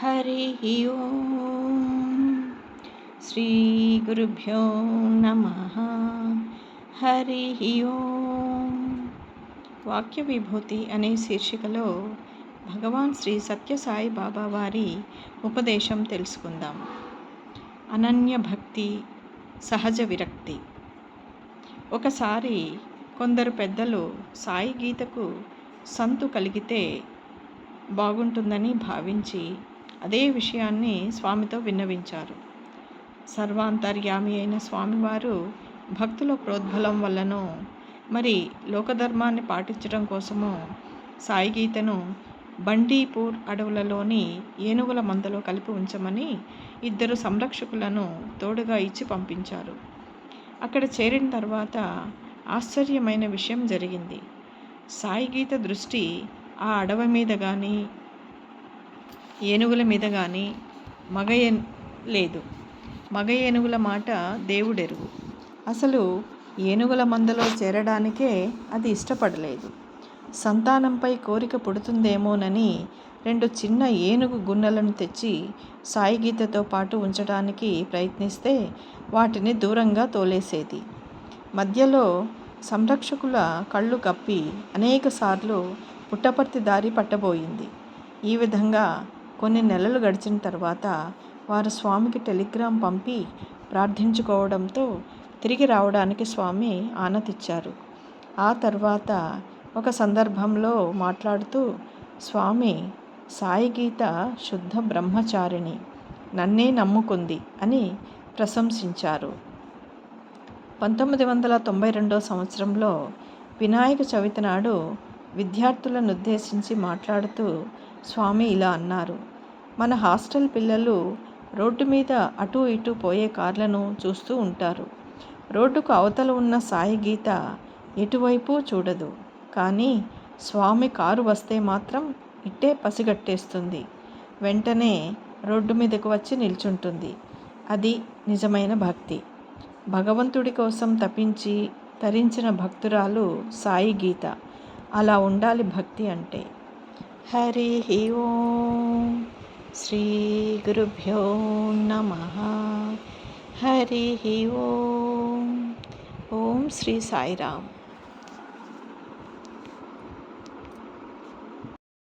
హరి ఓం. శ్రీ గురుభ్యో నమః. హరి ఓం. వాక్య విభూతి అనే శీర్షికలో భగవాన్ శ్రీ సత్యసాయి బాబా వారి ఉపదేశం తెలుసుకుందాం. అనన్య భక్తి, సహజ విరక్తి. ఒకసారి కొందరు పెద్దలు సాయి గీతకు సంతు కలిగితే బాగుంటుందని భావించి అదే విషయాన్ని స్వామితో విన్నవించారు. సర్వాంతర్యామి అయిన స్వామివారు భక్తుల ప్రోద్బలం వల్లనో మరి లోకధర్మాన్ని పాటించడం కోసమో సాయి గీతను బండీపూర్ అడవులలోని ఏనుగుల మందలో కలిపి ఉంచమని 2 సంరక్షకులను తోడుగా ఇచ్చి పంపించారు. అక్కడ చేరిన తర్వాత ఆశ్చర్యమైన విషయం జరిగింది. సాయి గీత దృష్టి ఆ అడవి మీద కానీ ఏనుగుల మీద కానీ లేదు. మగ ఏనుగుల మాట దేవుడెరుగు. అసలు ఏనుగుల మందలో చేరడానికే అది ఇష్టపడలేదు. సంతానంపై కోరిక పుడుతుందేమోనని 2 చిన్న ఏనుగు గున్నలను తెచ్చి సాయి గీతతో పాటు ఉంచడానికి ప్రయత్నిస్తే వాటిని దూరంగా తోలేసేది. మధ్యలో సంరక్షకుల కళ్ళు కప్పి అనేకసార్లు పుట్టపర్తి దారి పట్టబోయింది. ఈ విధంగా కొన్ని నెలలు గడిచిన తర్వాత వారు స్వామికి టెలిగ్రామ్ పంపి ప్రార్థించుకోవడంతో తిరిగి రావడానికి స్వామి ఆనతిచ్చారు. ఆ తర్వాత ఒక సందర్భంలో మాట్లాడుతూ స్వామి, సాయి గీత శుద్ధ బ్రహ్మచారిణి, నన్నే నమ్ముకుంది అని ప్రశంసించారు. 1992 సంవత్సరంలో వినాయక చవితి నాడు విద్యార్థులను ఉద్దేశించి మాట్లాడుతూ స్వామి ఇలా అన్నారు. మన హాస్టల్ పిల్లలు రోడ్డు మీద అటు ఇటు పోయే కార్లను చూస్తూ ఉంటారు. రోడ్డుకు అవతల ఉన్న సాయి గీత ఎటువైపు చూడదు. కానీ స్వామి కారు వస్తే మాత్రం ఇట్టే పసిగట్టేస్తుంది. వెంటనే రోడ్డు మీదకు వచ్చి నిల్చుంటుంది. అది నిజమైన భక్తి. భగవంతుడి కోసం తపించి తరించిన భక్తురాలు సాయి గీత. అలా ఉండాలి భక్తి అంటే. హరి ఓం. శ్రీ గురుభ్యో నమః. హరి ఓం. ఓం శ్రీ సాయిరామ్.